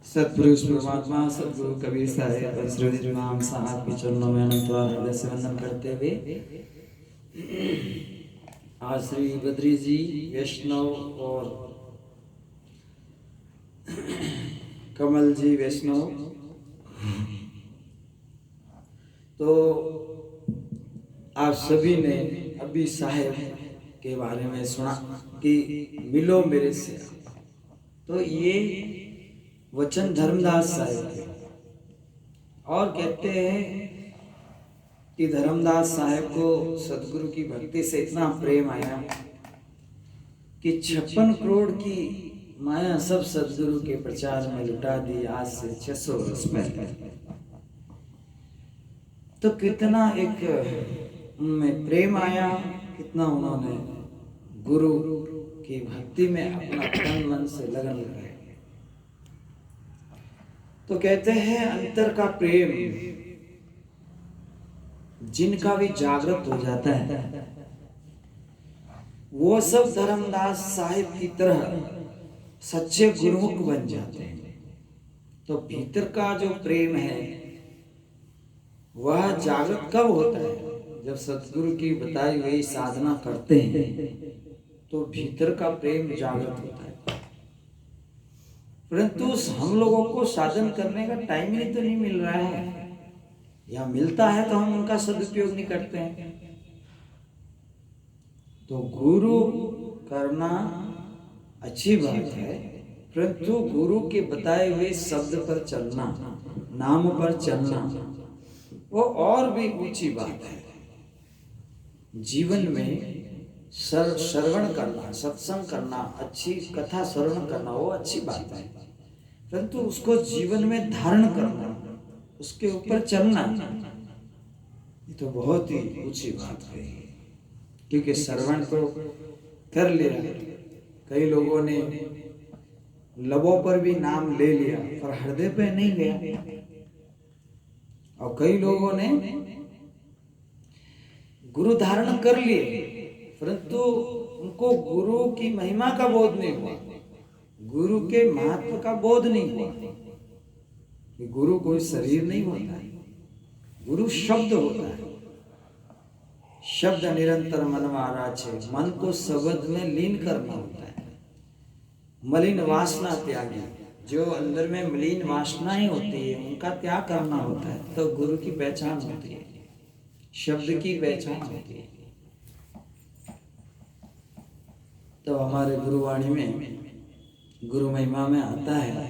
सतपुरुष परमात्मा सतगुरु कबीर साहेब श्री नाम साहब के चरणों में अनंतवार हृदय से वंदन करते हुए आज श्री बद्री जी वैष्णव और कमल जी वैष्णव, तो आप सभी ने अभी साहेब के बारे में सुना कि मिलो मेरे से। तो ये वचन धर्मदास साहेब के, और कहते हैं कि धर्मदास साहेब को सदगुरु की भक्ति से इतना प्रेम आया कि 56 करोड़ की माया सब सदगुरु के प्रचार में लुटा दी आज से 600 वर्ष पहले। तो कितना एक उनमें प्रेम आया, कितना उन्होंने गुरु की भक्ति में अपना तन मन से लगन लगाया। तो कहते हैं अंतर का प्रेम जिनका भी जागृत हो जाता है वो सब धर्मदास साहिब की तरह सच्चे गुरुमुख बन जाते हैं। तो भीतर का जो प्रेम है वह जागृत कब होता है? जब सतगुरु की बताई हुई साधना करते हैं तो भीतर का प्रेम जागृत होता है। परंतु हम लोगों को साधन करने का टाइम ही तो नहीं मिल रहा है, या मिलता है तो हम उनका सदुपयोग नहीं करते हैं। तो गुरु करना अच्छी बात है, परंतु गुरु के बताए हुए शब्द पर चलना, नाम पर चलना, वो और भी ऊंची बात है। जीवन में श्रवण करना, सत्संग करना, अच्छी कथा श्रवण करना वो अच्छी बात है, परंतु उसको जीवन में धारण करना, उसके ऊपर चलना, ये तो बहुत ही ऊंची बात है। क्योंकि श्रवण तो कर लिया, कई लोगों ने लबों पर भी नाम ले लिया पर हृदय पे नहीं गया, और कई लोगों ने गुरु धारण कर लिए परंतु उनको गुरु की महिमा का बोध नहीं हुआ, गुरु के महत्व का बोध नहीं हुआ। कि गुरु कोई शरीर नहीं होता है, गुरु शब्द होता है। शब्द निरंतर मनवा छे, मन को शब्द में लीन करना होता है। मलिन वासना त्यागी, जो अंदर में मलिन वासनाएं होती है उनका त्याग करना होता है, तो गुरु की पहचान होती है, शब्द की पहचान होती है। तो हमारे गुरुवाणी में, गुरु महिमा में आता है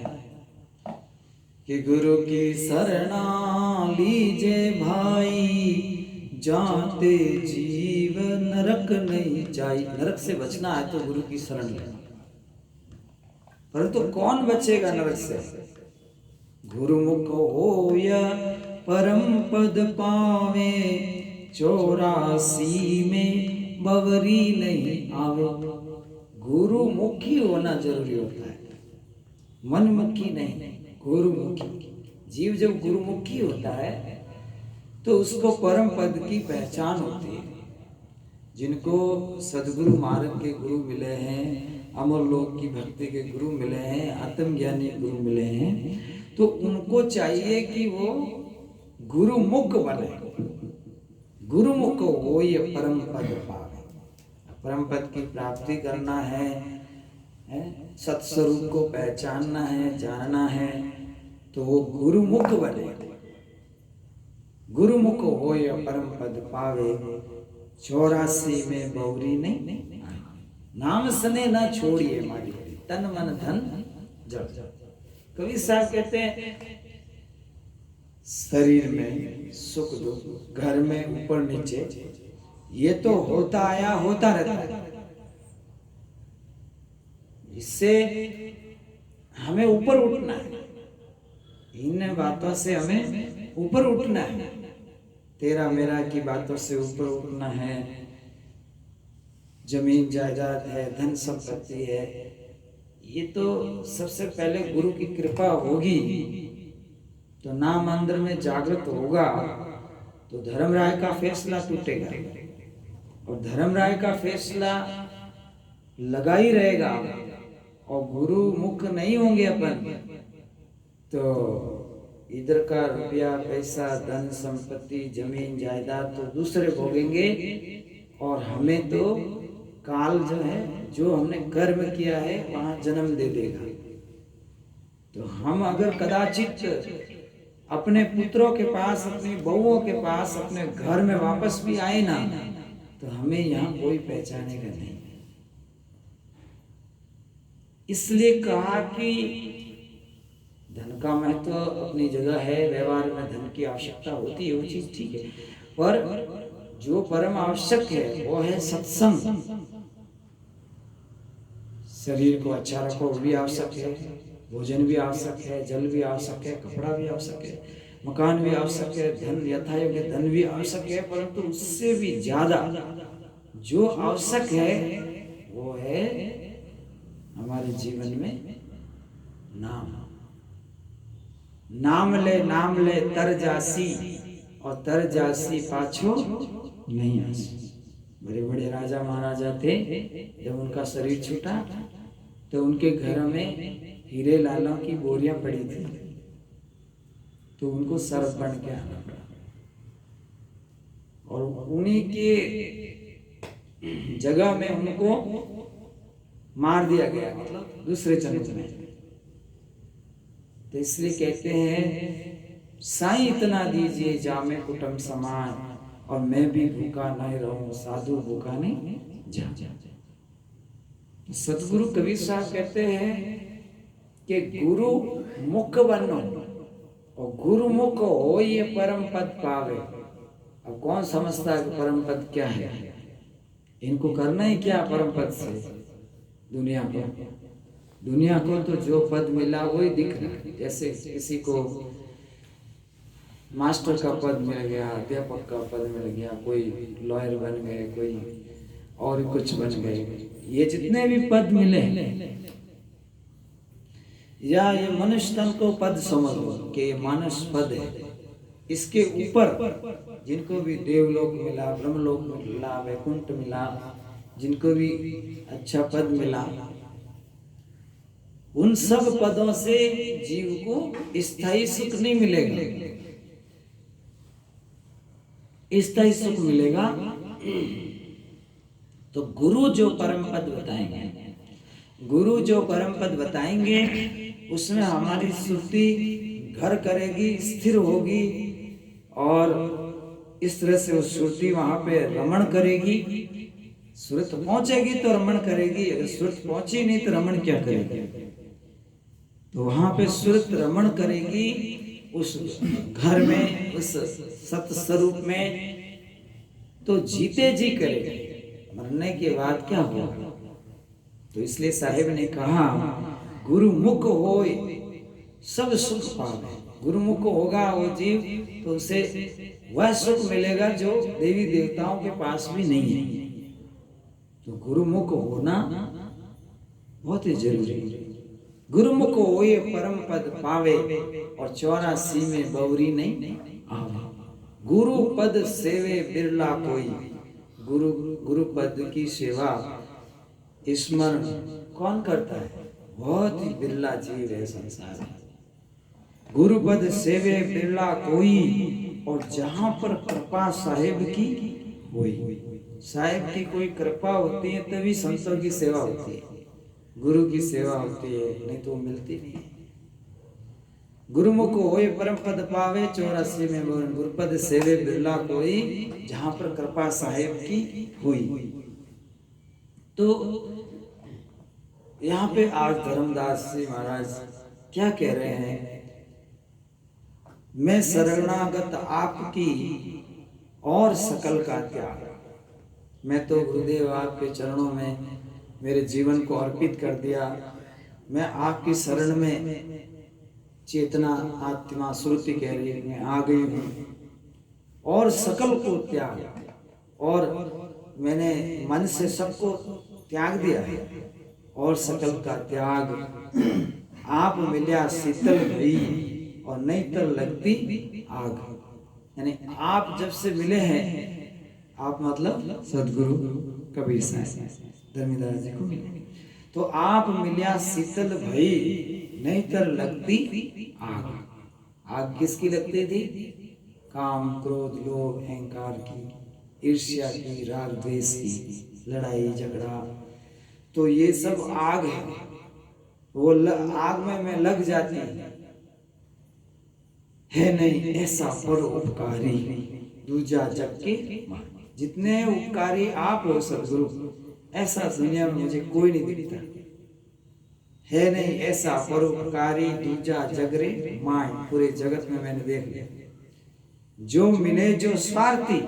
कि गुरु की शरणा लीजे भाई, जाते जीव नरक नहीं जाई। नरक से बचना है तो गुरु की शरण लेना, परंतु कौन बचेगा नरक से? गुरुमुख होया परम पद पावे, 84 में बवरी नहीं आवे। गुरुमुखी होना जरूरी होता है, मनमुखी नहीं, गुरुमुखी। जीव जब गुरुमुखी होता है तो उसको परम पद की पहचान होती है। जिनको सदगुरु मार्ग के गुरु मिले हैं, अमर लोक की भक्ति के गुरु मिले हैं, आत्मज्ञानी गुरु मिले हैं, तो उनको चाहिए कि वो गुरुमुख बने। गुरुमुख हो ये परम पद पावे। परम पद की प्राप्ति करना है, सत्स्वरूप को पहचानना है, जानना है, तो वो गुरुमुख बने। गुरुमुख हो या परम पद पावे, 84 में बौरी नहीं। नाम सने ना छोड़िए मारी, तन मन धन जड़। कवि साहब कहते हैं शरीर में सुख दुख, घर में ऊपर नीचे, ये तो होता आया होता रहता है। इससे हमें ऊपर उठना है, इन बातों से हमें ऊपर उठना है, तेरा मेरा की बातों से ऊपर उठना है। जमीन जायदाद है, धन संपत्ति है, ये तो सबसे पहले गुरु की कृपा होगी तो नाम अंदर में जागृत होगा, तो धर्मराय का फैसला टूटेगा, और धर्मराय का फैसला लगा ही रहेगा। और गुरु मुख नहीं होंगे अपन तो इधर का रुपया पैसा धन संपत्ति जमीन जायदाद तो दूसरे भोगेंगे, और हमें तो काल जो है, जो हमने कर्म किया है वहां जन्म दे देगा। तो हम अगर कदाचित अपने पुत्रों के पास, अपनी बहुओं के पास, अपने घर में वापस भी आए ना, तो हमें यहाँ कोई पहचानेगा नहीं। इसलिए कहा कि धन का महत्व अपनी जगह है, व्यवहार में धन की आवश्यकता होती है, वो चीज ठीक है, पर जो परम आवश्यक है वो है सत्संग। शरीर को अच्छा रखो वो भी आवश्यक है, भोजन भी आवश्यक है, जल भी आवश्यक है, कपड़ा भी आवश्यक है, मकान भी आवश्यक है, धन यथायोग्य धन भी आवश्यक है, परंतु उससे भी ज्यादा जो आवश्यक है वो है हमारे जीवन में नाम। नाम ले तर जासी, और तर जासी पाछो नहीं आसी। बड़े बड़े राजा महाराजा थे, जब उनका शरीर छूटा तो उनके घर में हीरे लालों की बोरियां पड़ी थी, तो उनको सर्प बन के आना पड़ा, और उन्हीं के जगह में उनको मार दिया गया, मतलब दूसरे जन्म में। तो इसलिए कहते हैं साईं इतना दीजिए जामे कुटुंब समान, और मैं भी भूखा नहीं रहूं, साधु भूखा नहीं जा। सतगुरु कबीर साहब कहते हैं कि गुरु मुख बनो, और गुरु मुख हो ये परम पद पावे। अब कौन समझता है कि परम पद क्या है? इनको करना ही क्या परम पद से? दुनिया को तो जो पद मिला वही दिख रहा है। जैसे किसी को मास्टर का पद मिल गया, अध्यापक का पद मिल गया, कोई लॉयर बन गए, कोई और कुछ बन गए, ये जितने भी पद मिले, या ये मनुष्य तन को पद समझ लो कि ये मानस पद है। इसके ऊपर जिनको भी देवलोक मिला, ब्रह्मलोक मिला, वैकुंठ मिला, जिनको भी अच्छा पद मिला, उन सब पदों से जीव को स्थायी सुख नहीं मिलेगा। स्थायी सुख मिलेगा तो गुरु जो परम पद बताएंगे, उसमें हमारी श्रुति घर करेगी, स्थिर होगी, और इस तरह से उस श्रुति वहां पे रमण करेगी। श्रुत पहुंचेगी तो रमण करेगी, अगर श्रुत पहुंची नहीं तो रमण क्या करेगी? तो वहां पे श्रुत रमण करेगी उस घर में, उस सत स्वरूप में, तो जीते जी करेगी। मरने के बाद क्या होगा? तो इसलिए साहिब ने कहा गुरु मुख होय सब सुख पावे। गुरुमुख होगा वो जीव तो उसे वह सुख मिलेगा जो देवी देवताओं के पास भी नहीं है। तो गुरुमुख होना बहुत ही जरूरी है। गुरुमुख होए परम पद पावे, और 84 में बौरी नहीं आवे। गुरु पद सेवे बिरला कोई। गुरु पद की सेवा स्मरण कौन करता है? बहुत ही बिरला जीव है संसार में। गुरु पद सेवे बिरला कोई, और जहां पर कृपा साहेब की हुई, साहेब की कोई कृपा होती है तभी संतों की सेवा होती है, गुरु की सेवा होती है, नहीं तो मिलती नहीं। गुरुमुख होए परम पद पावे, 84 में गुरुपद सेवे बिरला कोई, जहां पर कृपा साहेब की हुई। तो यहाँ पे आज धर्मदास जी महाराज क्या कह रहे हैं? मैं शरणागत आपकी और सकल का त्याग। मैं तो गुरुदेव आपके चरणों में मेरे जीवन को अर्पित कर दिया। मैं आपकी शरण में चेतना आत्मा श्रुति कह रही है, मैं आ गई हूँ, और सकल को त्याग, और मैंने मन से सबको त्याग दिया है, और सकल का त्याग आप मिल्या शीतल भई, और नहीं तो लगती आग। यानी आप जब से मिले हैं, आप मतलब सदगुरु कबीर साहब धर्मदास जी को मिले, तो आप मिल्या शीतल भई, नहीं तर लगती आग। आग किसकी लगती थी? काम, क्रोध, लोभ, अहंकार की, ईर्ष्या की, राग द्वेष की, लड़ाई झगड़ा। तो ये सब आग है, वो आग में मैं लग जाती है नहीं ऐसा परोपकारी दूजा जग के मान। जितने उपकारी आप हो सदगुरु, ऐसा दुनिया में मुझे कोई नहीं दिखता है नहीं ऐसा परोपकारी दूजा जग रे माय। पूरे जगत में मैंने देख लिया, जो मिले जो स्वार्थी।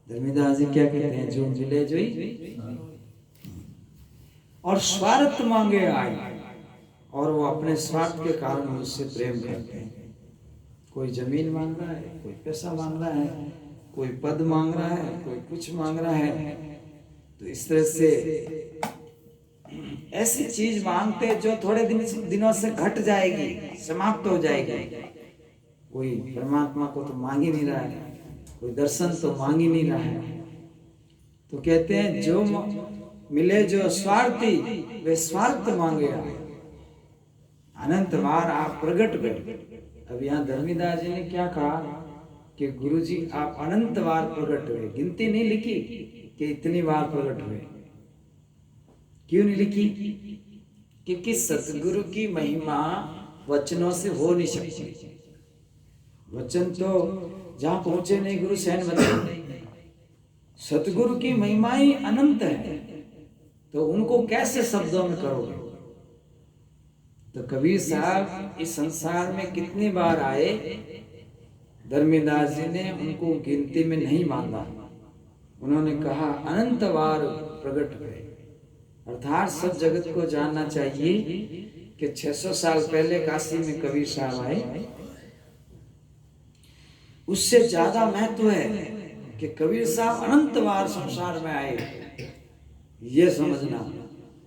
धर्मीदास जी क्या कहते हैं? जो मिले जो ही और स्वार्थ मांगे आए, और वो अपने स्वार्थ के कारण मुझसे प्रेम करते हैं। कोई जमीन मांग रहा है, कोई पैसा मांग रहा है, कोई पद मांग रहा है, कोई कुछ मांग रहा है। तो इस तरह से ऐसी चीज मांगते जो थोड़े दिनों से घट जाएगी, समाप्त हो जाएगी। कोई परमात्मा को तो मांग ही नहीं रहा है, कोई दर्शन तो मांग ही नहीं रहा है। तो कहते हैं जो मिले जो स्वार्थी वे स्वार्थ मांगे आए। अनंत बार आप प्रकट हुए। अब यहाँ धर्मीदास जी ने क्या कहा कि गुरुजी आप अनंत बार प्रकट हुए। गिनती नहीं लिखी कि इतनी बार प्रकट हुए। क्यों नहीं लिखी? क्योंकि सतगुरु की महिमा वचनों से हो नहीं सकती। वचन तो जहां पहुंचे नहीं गुरु सहन बने। सतगुरु की महिमा ही अनंत है, तो उनको कैसे शब्दों में करोगे? तो कबीर साहब इस संसार में कितनी बार आए, धर्मीदास जी ने उनको गिनती में नहीं माना। उन्होंने कहा अनंत बार प्रकट हुए। अर्थात सब जगत को जानना चाहिए कि 600 साल पहले काशी में कबीर साहब आए, उससे ज्यादा महत्व है कि कबीर साहब अनंत बार संसार में आए। ये समझना,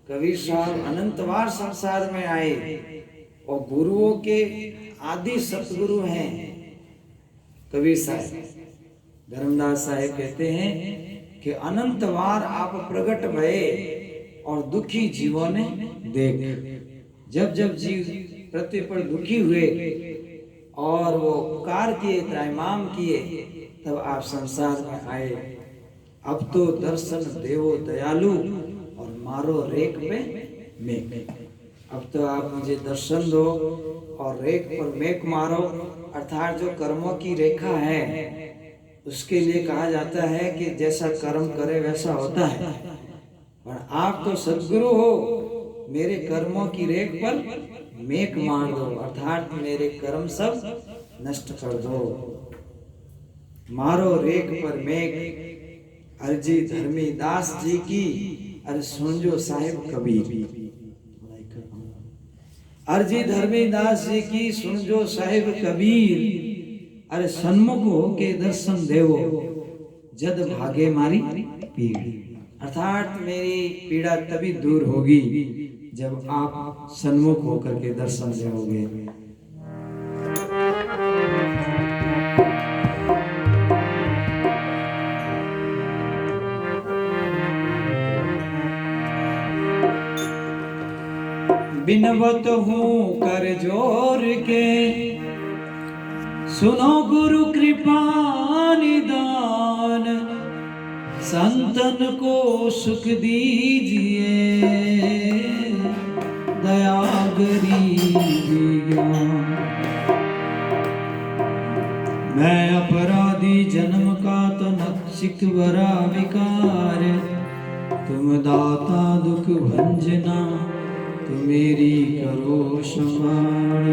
कबीर साहब अनंत बार संसार में आए और गुरुओं के आदि सतगुरु हैं कबीर साहब। धर्मदास साहब कहते हैं कि अनंत बार आप प्रकट भये और दुखी जीवों ने देख। जब जब जीव पृथ्वी पर दुखी हुए और वो उपकार किए, त्रायमाम किए, तब आप संसार में आए। अब तो दर्शन देवो दयालु और मारो रेख पे मेघ। अब तो आप मुझे दर्शन दो और रेख पर मेघ मारो। अर्थात जो कर्मों की रेखा है उसके लिए कहा जाता है कि जैसा कर्म करे वैसा होता है। पर आप तो सद्गुरु हो, मेरे कर्मों की रेख पर मेघ मार दो, अर्थात मेरे कर्म सब नष्ट कर दो। मारो रेख पर मेघ, अर्जी धर्मी दास जी की, अरे सुन जो साहिब कबीर। अर्जी धर्मी दास जी की सुन जो साहिब कबीर, अरे सन्मुख हो के दर्शन देवो, जद भागे मारी पीड़। अर्थात मेरी पीड़ा तभी दूर होगी जब आप सन्मुख होकर के दर्शन देओगे। बिनवत हूँ कर जोर के, सुनो गुरु कृपा निदान, संतन को सुख दीजिए, दया गरीबिया। मैं अपराधी जन्म का तो नक्षिक बरा विकार, तुम दाता दुख भंजना, तो मेरी करो संभाल।